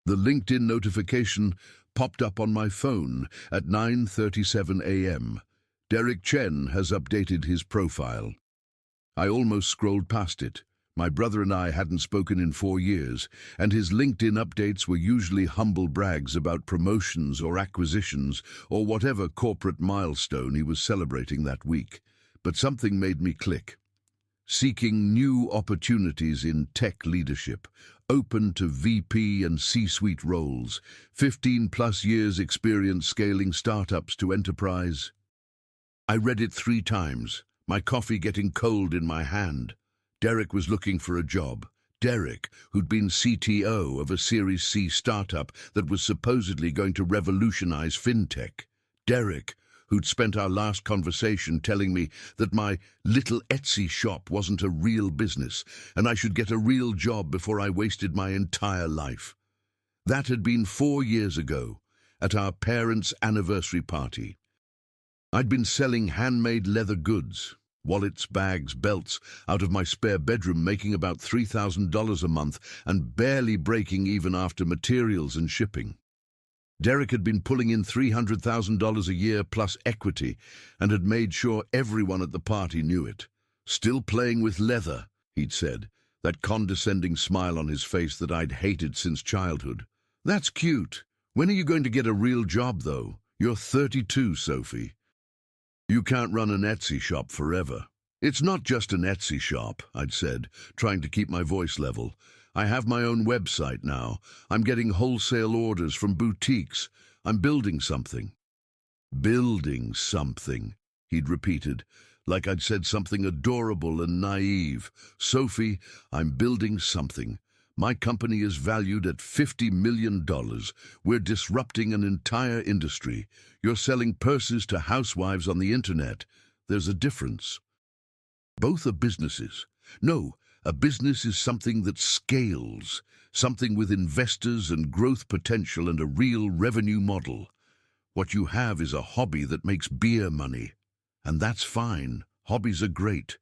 The LinkedIn notification popped up on my phone at 9:37 a.m. Derek Chen has updated his profile. I almost scrolled past it. My brother and I hadn't spoken in 4 years, and his LinkedIn updates were usually humble brags about promotions or acquisitions or whatever corporate milestone he was celebrating that week. But something made me click. Seeking new opportunities in tech leadership, open to VP and C-suite roles, 15+ years experience scaling startups to enterprise. I read it 3 times, my coffee getting cold in my hand. Derek was looking for a job. Derek, who'd been CTO of a Series C startup that was supposedly going to revolutionize fintech. Derek, who'd spent our last conversation telling me that my little Etsy shop wasn't a real business and I should get a real job before I wasted my entire life. That had been 4 years ago, at our parents' anniversary party. I'd been selling handmade leather goods, wallets, bags, belts, out of my spare bedroom, making about $3,000 a month and barely breaking even after materials and shipping. Derek had been pulling in $300,000 a year plus equity and had made sure everyone at the party knew it. Still playing with leather, he'd said, that condescending smile on his face that I'd hated since childhood. That's cute. When are you going to get a real job, though? You're 32, Sophie. You can't run an Etsy shop forever. It's not just an Etsy shop, I'd said, trying to keep my voice level. I have my own website now. I'm getting wholesale orders from boutiques. I'm building something. Building something, he'd repeated, like I'd said something adorable and naive. Sophie, I'm building something. My company is valued at $50 million. We're disrupting an entire industry. You're selling purses to housewives on the internet. There's a difference. Both are businesses. No, a business is something that scales, something with investors and growth potential and a real revenue model. What you have is a hobby that makes beer money. And that's fine. Hobbies are great.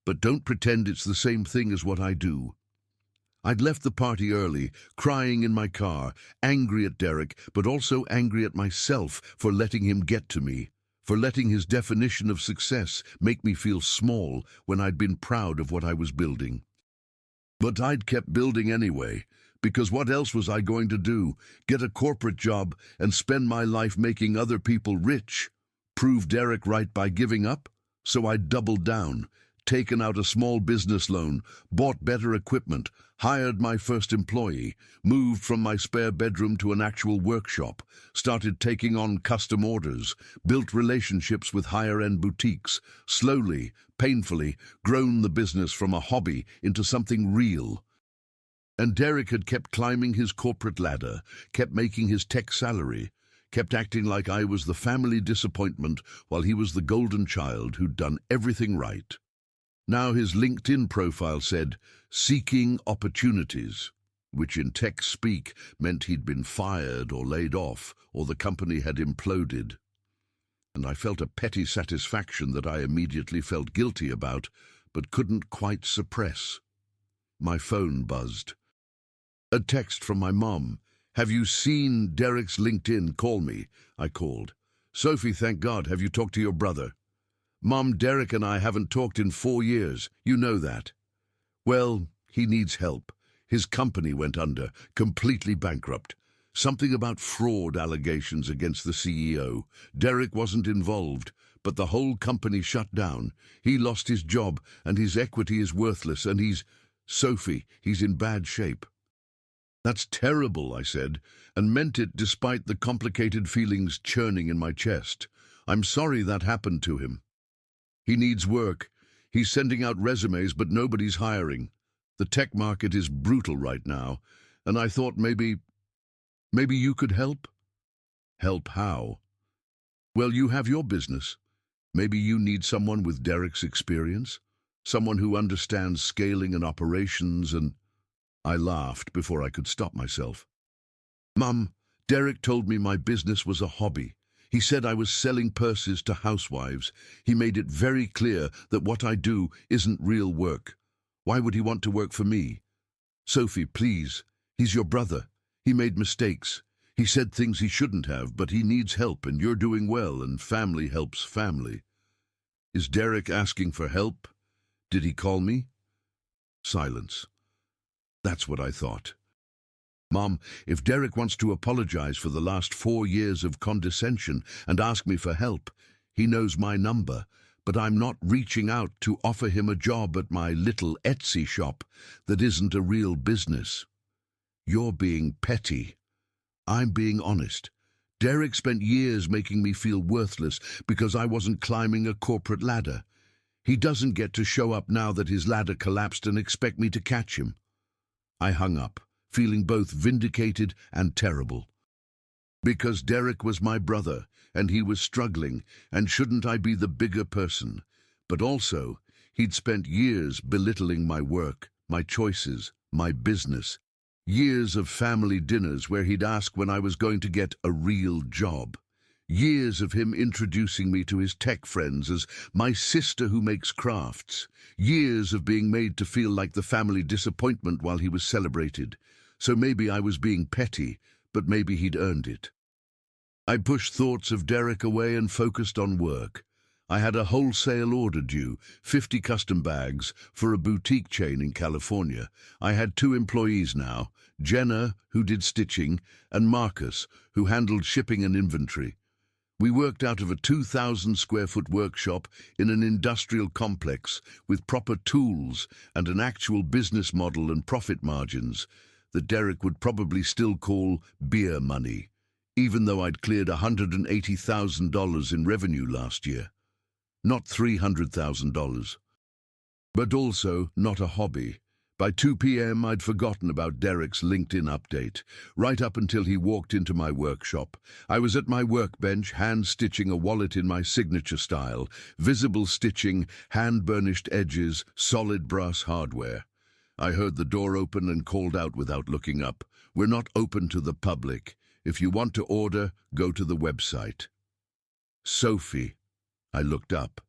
But don't pretend it's the same thing as what I do. I'd left the party early, crying in my car, angry at Derek, but also angry at myself for letting him get to me, for letting his definition of success make me feel small when I'd been proud of what I was building. But I'd kept building anyway, because what else was I going to do? Get a corporate job and spend my life making other people rich? Prove Derek right by giving up? So I doubled down, taken out a small business loan, bought better equipment, hired my first employee, moved from my spare bedroom to an actual workshop, started taking on custom orders, built relationships with higher-end boutiques, slowly, painfully, grown the business from a hobby into something real. And Derek had kept climbing his corporate ladder, kept making his tech salary, kept acting like I was the family disappointment while he was the golden child who'd done everything right. Now his LinkedIn profile said, "Seeking opportunities," which in tech speak meant he'd been fired or laid off, or the company had imploded. And I felt a petty satisfaction that I immediately felt guilty about, but couldn't quite suppress. My phone buzzed. A text from my mom. "Have you seen Derek's LinkedIn? Call me," I called. "Sophie, thank God. Have you talked to your brother?" "Mom, Derek and I haven't talked in 4 years. You know that." "Well, he needs help. His company went under, completely bankrupt. Something about fraud allegations against the CEO. Derek wasn't involved, but the whole company shut down. He lost his job, and his equity is worthless, and Sophie, he's in bad shape." "That's terrible," I said, and meant it despite the complicated feelings churning in my chest. "I'm sorry that happened to him. He needs work. He's sending out resumes, but nobody's hiring. The tech market is brutal right now, and I thought maybe you could help." "Help how?" "Well, you have your business. Maybe you need someone with Derek's experience, someone who understands scaling and operations and—" I laughed before I could stop myself. "Mum, Derek told me my business was a hobby. He said I was selling purses to housewives. He made it very clear that what I do isn't real work. Why would he want to work for me? Sophie, please, he's your brother. He made mistakes. He said things he shouldn't have, but he needs help and you're doing well and family helps family. Is Derek asking for help? Did he call me? Silence. That's what I thought. Mom, if Derek wants to apologize for the last 4 years of condescension and ask me for help, he knows my number, but I'm not reaching out to offer him a job at my little Etsy shop that isn't a real business. You're being petty. I'm being honest. Derek spent years making me feel worthless because I wasn't climbing a corporate ladder. He doesn't get to show up now that his ladder collapsed and expect me to catch him. I hung up, feeling both vindicated and terrible. Because Derek was my brother, and he was struggling, and shouldn't I be the bigger person? But also, he'd spent years belittling my work, my choices, my business. Years of family dinners where he'd ask when I was going to get a real job. Years of him introducing me to his tech friends as my sister who makes crafts. Years of being made to feel like the family disappointment while he was celebrated. So maybe I was being petty, but maybe he'd earned it. I pushed thoughts of Derek away and focused on work. I had a wholesale order due, 50 custom bags, for a boutique chain in California. I had 2 employees now, Jenna, who did stitching, and Marcus, who handled shipping and inventory. We worked out of a 2,000-square-foot workshop in an industrial complex with proper tools and an actual business model and profit margins that Derek would probably still call beer money, even though I'd cleared $180,000 in revenue last year. Not $300,000. But also not a hobby. By 2 p.m. I'd forgotten about Derek's LinkedIn update, right up until he walked into my workshop. I was at my workbench, hand-stitching a wallet in my signature style, visible stitching, hand-burnished edges, solid brass hardware. I heard the door open and called out without looking up. We're not open to the public. If you want to order, go to the website. Sophie. I looked up.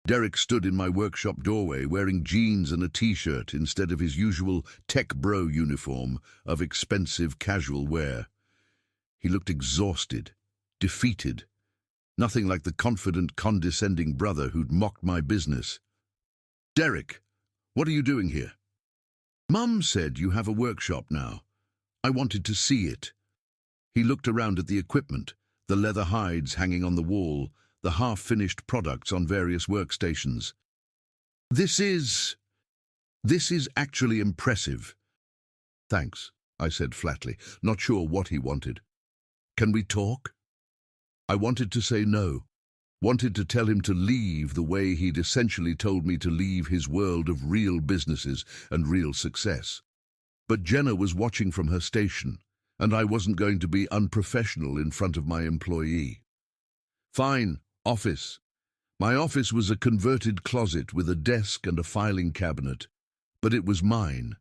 Derek stood in my workshop doorway wearing jeans and a t-shirt instead of his usual tech bro uniform of expensive casual wear. He looked exhausted, defeated, nothing like the confident, condescending brother who'd mocked my business. Derek, what are you doing here? Mum said you have a workshop now. I wanted to see it. He looked around at the equipment, the leather hides hanging on the wall, the half-finished products on various workstations. This is actually impressive. Thanks, I said flatly, not sure what he wanted. Can we talk? I wanted to say no, wanted to tell him to leave the way he'd essentially told me to leave his world of real businesses and real success. But Jenna was watching from her station, and I wasn't going to be unprofessional in front of my employee. Fine. Office. My office was a converted closet with a desk and a filing cabinet, but it was mine.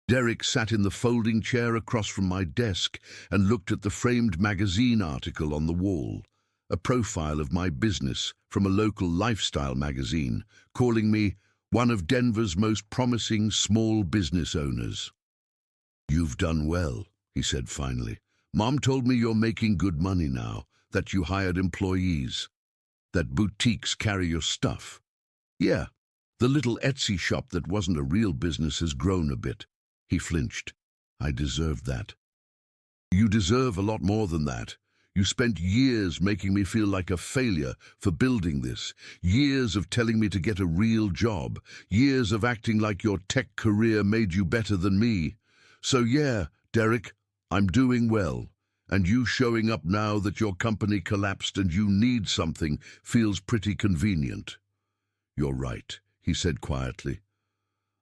Derek sat in the folding chair across from my desk and looked at the framed magazine article on the wall, a profile of my business from a local lifestyle magazine, calling me one of Denver's most promising small business owners. You've done well, he said finally. Mom told me you're making good money now, that you hired employees, that boutiques carry your stuff. Yeah, the little Etsy shop that wasn't a real business has grown a bit. He flinched. I deserved that. You deserve a lot more than that. You spent years making me feel like a failure for building this, years of telling me to get a real job, years of acting like your tech career made you better than me. So yeah, Derek, I'm doing well. And you showing up now that your company collapsed and you need something feels pretty convenient. You're right, he said quietly.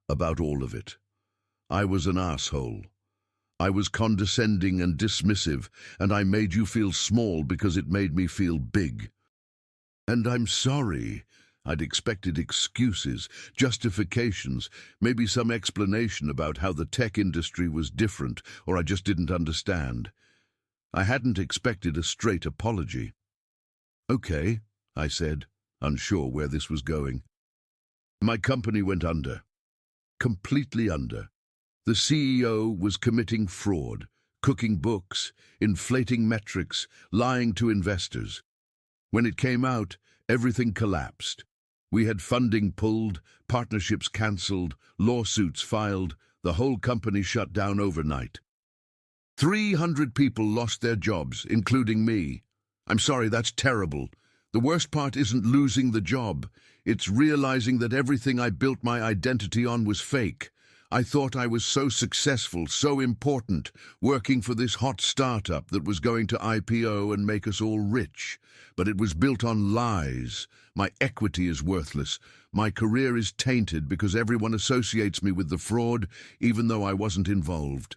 About all of it. I was an asshole. I was condescending and dismissive, and I made you feel small because it made me feel big. And I'm sorry. I'd expected excuses, justifications, maybe some explanation about how the tech industry was different, or I just didn't understand. I hadn't expected a straight apology. Okay, I said, unsure where this was going. My company went under. Completely under. The CEO was committing fraud, cooking books, inflating metrics, lying to investors. When it came out, everything collapsed. We had funding pulled, partnerships cancelled, lawsuits filed, the whole company shut down overnight. 300 people lost their jobs, including me. I'm sorry, that's terrible. The worst part isn't losing the job. It's realizing that everything I built my identity on was fake. I thought I was so successful, so important, working for this hot startup that was going to IPO and make us all rich. But it was built on lies. My equity is worthless. My career is tainted because everyone associates me with the fraud, even though I wasn't involved.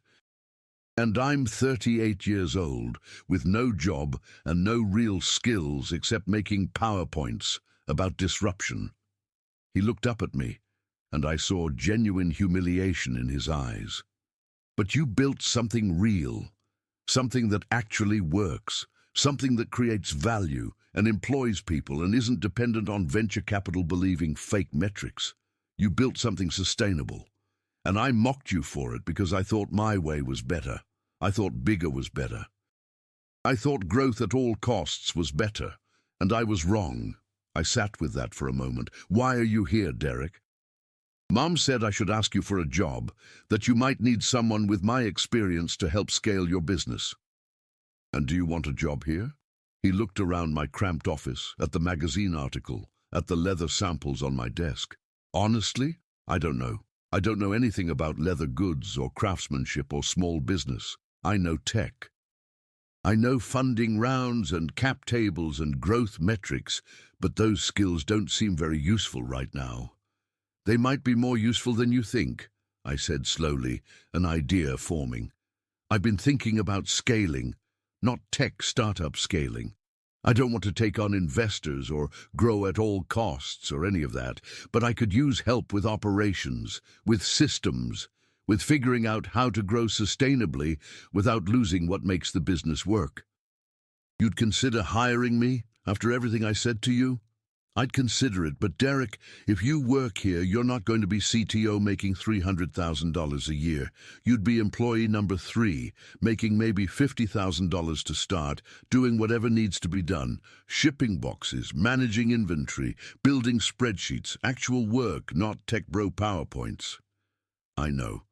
And I'm 38 years old, with no job and no real skills except making PowerPoints about disruption. He looked up at me, and I saw genuine humiliation in his eyes. But you built something real, something that actually works, something that creates value and employs people and isn't dependent on venture capital believing fake metrics. You built something sustainable. And I mocked you for it because I thought my way was better. I thought bigger was better. I thought growth at all costs was better, and I was wrong. I sat with that for a moment. Why are you here, Derek? Mom said I should ask you for a job, that you might need someone with my experience to help scale your business. And do you want a job here? He looked around my cramped office, at the magazine article, at the leather samples on my desk. Honestly, I don't know. I don't know anything about leather goods or craftsmanship or small business. I know tech. I know funding rounds and cap tables and growth metrics, but those skills don't seem very useful right now. They might be more useful than you think, I said slowly, an idea forming. I've been thinking about scaling, not tech startup scaling. I don't want to take on investors or grow at all costs or any of that, but I could use help with operations, with systems, with figuring out how to grow sustainably without losing what makes the business work. You'd consider hiring me after everything I said to you? I'd consider it, but Derek, if you work here, you're not going to be CTO making $300,000 a year. You'd be employee number 3, making maybe $50,000 to start, doing whatever needs to be done. Shipping boxes, managing inventory, building spreadsheets, actual work, not tech bro PowerPoints. I know.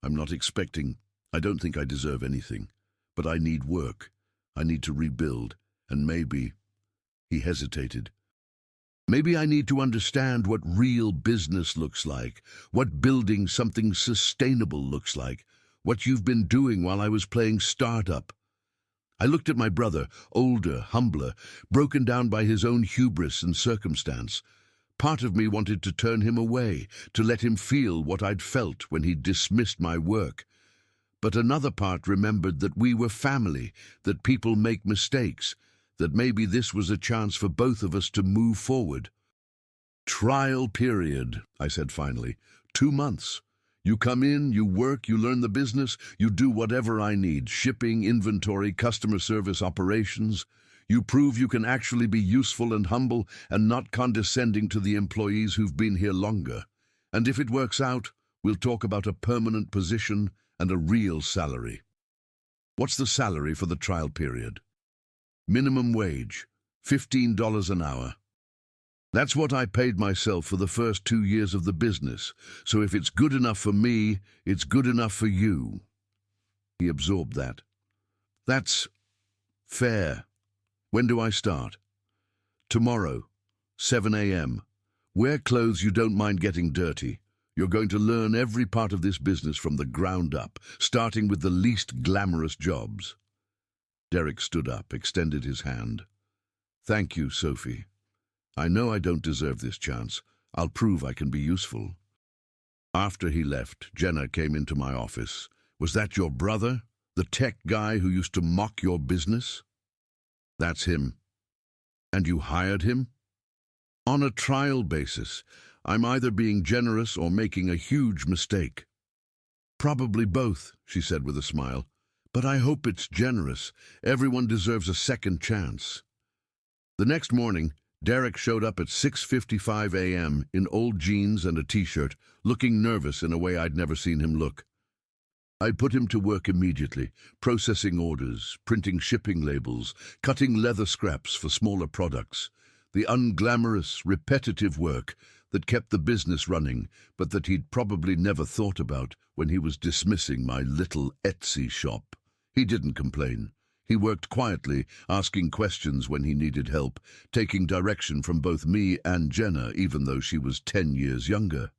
I'm not expecting. I don't think I deserve anything. But I need work. I need to rebuild. And maybe... He hesitated. Maybe I need to understand what real business looks like, what building something sustainable looks like, what you've been doing while I was playing startup. I looked at my brother, older, humbler, broken down by his own hubris and circumstance. Part of me wanted to turn him away, to let him feel what I'd felt when he dismissed my work. But another part remembered that we were family, that people make mistakes, that maybe this was a chance for both of us to move forward. Trial period, I said finally. 2 months. You come in, you work, you learn the business, you do whatever I need, shipping, inventory, customer service, operations. You prove you can actually be useful and humble and not condescending to the employees who've been here longer. And if it works out, we'll talk about a permanent position and a real salary. What's the salary for the trial period? Minimum wage, $15 an hour. That's what I paid myself for the first 2 years of the business, so if it's good enough for me, it's good enough for you. He absorbed that. That's fair. When do I start? Tomorrow, 7 a.m. Wear clothes you don't mind getting dirty. You're going to learn every part of this business from the ground up, starting with the least glamorous jobs. Derek stood up, extended his hand. Thank you, Sophie. I know I don't deserve this chance. I'll prove I can be useful. After he left, Jenna came into my office. Was that your brother? The tech guy who used to mock your business? That's him. And you hired him? On a trial basis. I'm either being generous or making a huge mistake. Probably both, she said with a smile. But I hope it's generous. Everyone deserves a second chance. The next morning, Derek showed up at 6:55 a.m. in old jeans and a t-shirt, looking nervous in a way I'd never seen him look. I put him to work immediately, processing orders, printing shipping labels, cutting leather scraps for smaller products. The unglamorous, repetitive work that kept the business running, but that he'd probably never thought about when he was dismissing my little Etsy shop. He didn't complain. He worked quietly, asking questions when he needed help, taking direction from both me and Jenna, even though she was 10 years younger.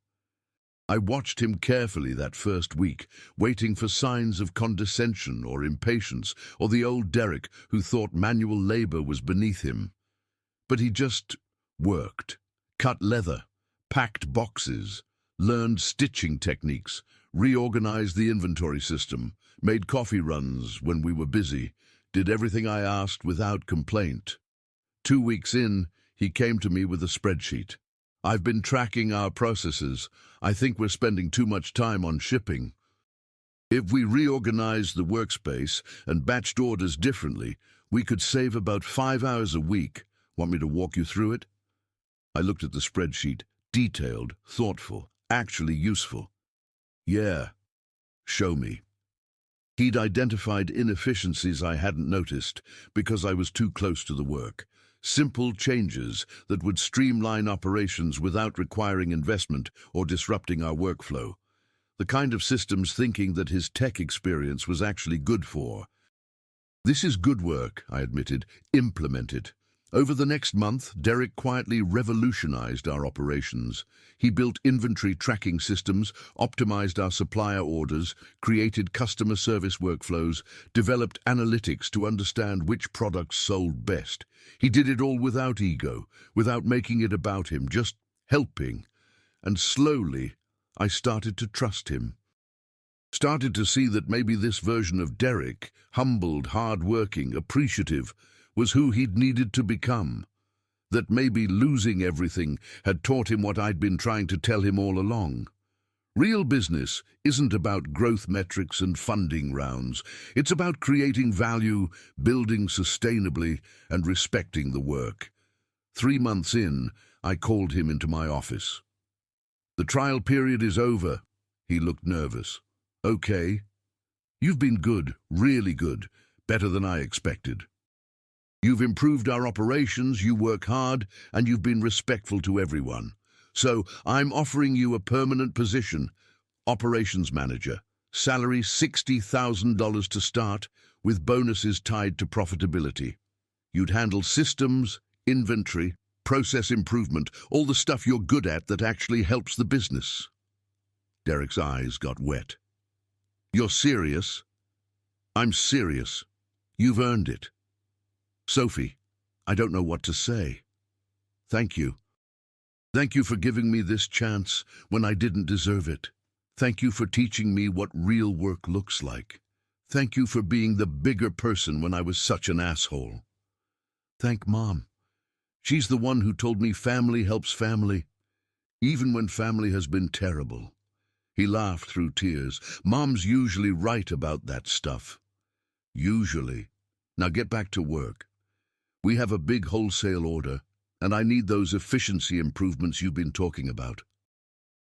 I watched him carefully that first week, waiting for signs of condescension or impatience, or the old Derek who thought manual labor was beneath him. But he just worked, cut leather, packed boxes, learned stitching techniques, reorganized the inventory system, made coffee runs when we were busy, did everything I asked without complaint. 2 weeks in, he came to me with a spreadsheet. I've been tracking our processes. I think we're spending too much time on shipping. If we reorganized the workspace and batched orders differently, we could save about 5 hours a week. Want me to walk you through it? I looked at the spreadsheet. Detailed, thoughtful, actually useful. Yeah. Show me. He'd identified inefficiencies I hadn't noticed because I was too close to the work. Simple changes that would streamline operations without requiring investment or disrupting our workflow. The kind of systems thinking that his tech experience was actually good for. This is good work, I admitted. Implement it. Over the next month, Derek quietly revolutionized our operations. He built inventory tracking systems, optimized our supplier orders, created customer service workflows, developed analytics to understand which products sold best. He did it all without ego, without making it about him, just helping. And slowly, I started to trust him. Started to see that maybe this version of Derek, humbled, hard-working, appreciative, was who he'd needed to become. That maybe losing everything had taught him what I'd been trying to tell him all along. Real business isn't about growth metrics and funding rounds. It's about creating value, building sustainably, and respecting the work. 3 months in, I called him into my office. The trial period is over. He looked nervous. Okay. You've been good, really good, better than I expected. You've improved our operations, you work hard, and you've been respectful to everyone. So I'm offering you a permanent position, operations manager, salary $60,000 to start, with bonuses tied to profitability. You'd handle systems, inventory, process improvement, all the stuff you're good at that actually helps the business. Derek's eyes got wet. You're serious? I'm serious. You've earned it. Sophie, I don't know what to say. Thank you. Thank you for giving me this chance when I didn't deserve it. Thank you for teaching me what real work looks like. Thank you for being the bigger person when I was such an asshole. Thank Mom. She's the one who told me family helps family, even when family has been terrible. He laughed through tears. Mom's usually right about that stuff. Usually. Now get back to work. We have a big wholesale order, and I need those efficiency improvements you've been talking about.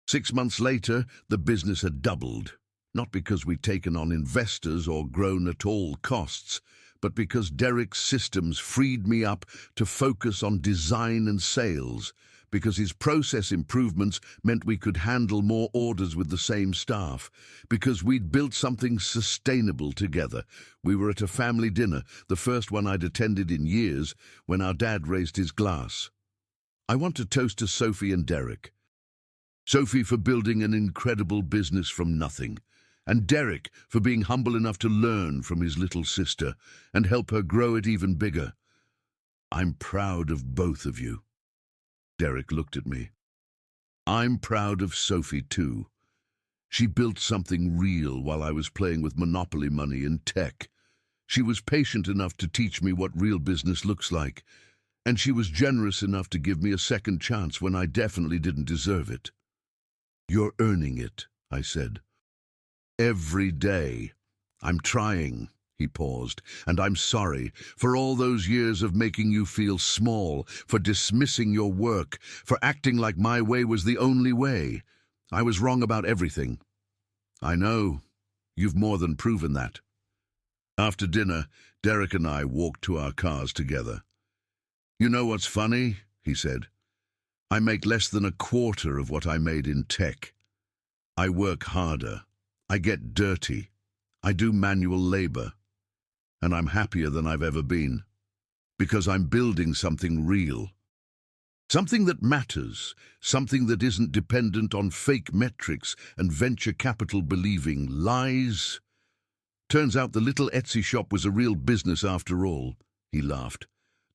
6 months later, the business had doubled, not because we'd taken on investors or grown at all costs, but because Derek's systems freed me up to focus on design and sales, because his process improvements meant we could handle more orders with the same staff, because we'd built something sustainable together. We were at a family dinner, the first one I'd attended in years, when our dad raised his glass. I want to toast to Sophie and Derek. Sophie for building an incredible business from nothing, and Derek for being humble enough to learn from his little sister and help her grow it even bigger. I'm proud of both of you. Derek looked at me. I'm proud of Sophie too. She built something real while I was playing with monopoly money and tech. She was patient enough to teach me what real business looks like, and she was generous enough to give me a second chance when I definitely didn't deserve it. You're earning it, I said. Every day. I'm trying. He paused. And I'm sorry for all those years of making you feel small, for dismissing your work, for acting like my way was the only way. I was wrong about everything. I know. You've more than proven that. After dinner, Derek and I walked to our cars together. You know what's funny? He said. I make less than a quarter of what I made in tech. I work harder. I get dirty. I do manual labor. And I'm happier than I've ever been. Because I'm building something real. Something that matters. Something that isn't dependent on fake metrics and venture capital believing lies. Turns out the little Etsy shop was a real business after all, he laughed.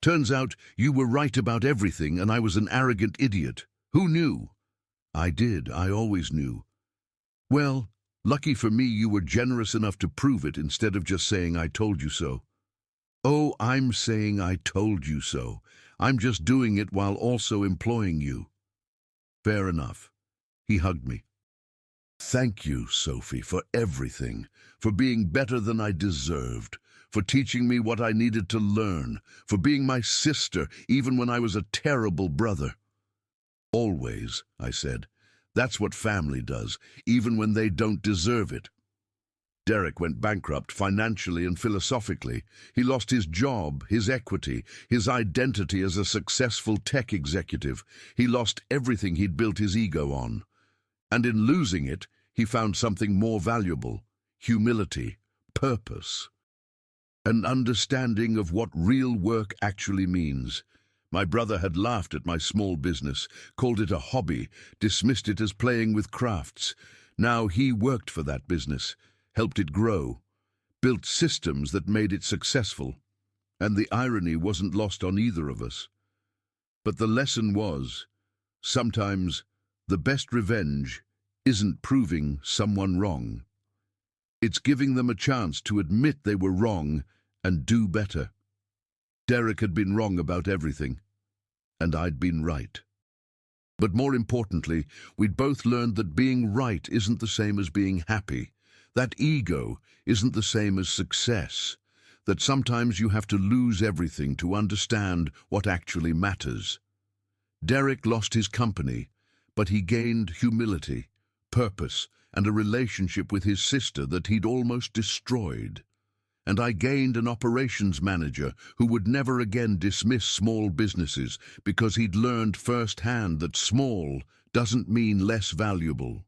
Turns out you were right about everything and I was an arrogant idiot. Who knew? I did. I always knew. Well, lucky for me you were generous enough to prove it instead of just saying I told you so. Oh, I'm saying I told you so. I'm just doing it while also employing you. Fair enough. He hugged me. Thank you, Sophie, for everything, for being better than I deserved, for teaching me what I needed to learn, for being my sister even when I was a terrible brother. Always, I said. That's what family does, even when they don't deserve it. Derek went bankrupt financially and philosophically. He lost his job, his equity, his identity as a successful tech executive. He lost everything he'd built his ego on. And in losing it, he found something more valuable: humility, purpose, an understanding of what real work actually means. My brother had laughed at my small business, called it a hobby, dismissed it as playing with crafts. Now he worked for that business, helped it grow, built systems that made it successful. And the irony wasn't lost on either of us. But the lesson was, sometimes the best revenge isn't proving someone wrong. It's giving them a chance to admit they were wrong and do better. Derek had been wrong about everything, and I'd been right. But more importantly, we'd both learned that being right isn't the same as being happy, that ego isn't the same as success, that sometimes you have to lose everything to understand what actually matters. Derek lost his company, but he gained humility, purpose, and a relationship with his sister that he'd almost destroyed. And I gained an operations manager who would never again dismiss small businesses because he'd learned firsthand that small doesn't mean less valuable.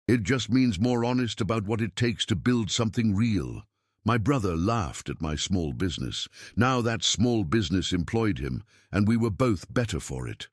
It just means more honest about what it takes to build something real. My brother laughed at my small business. Now that small business employed him, and we were both better for it.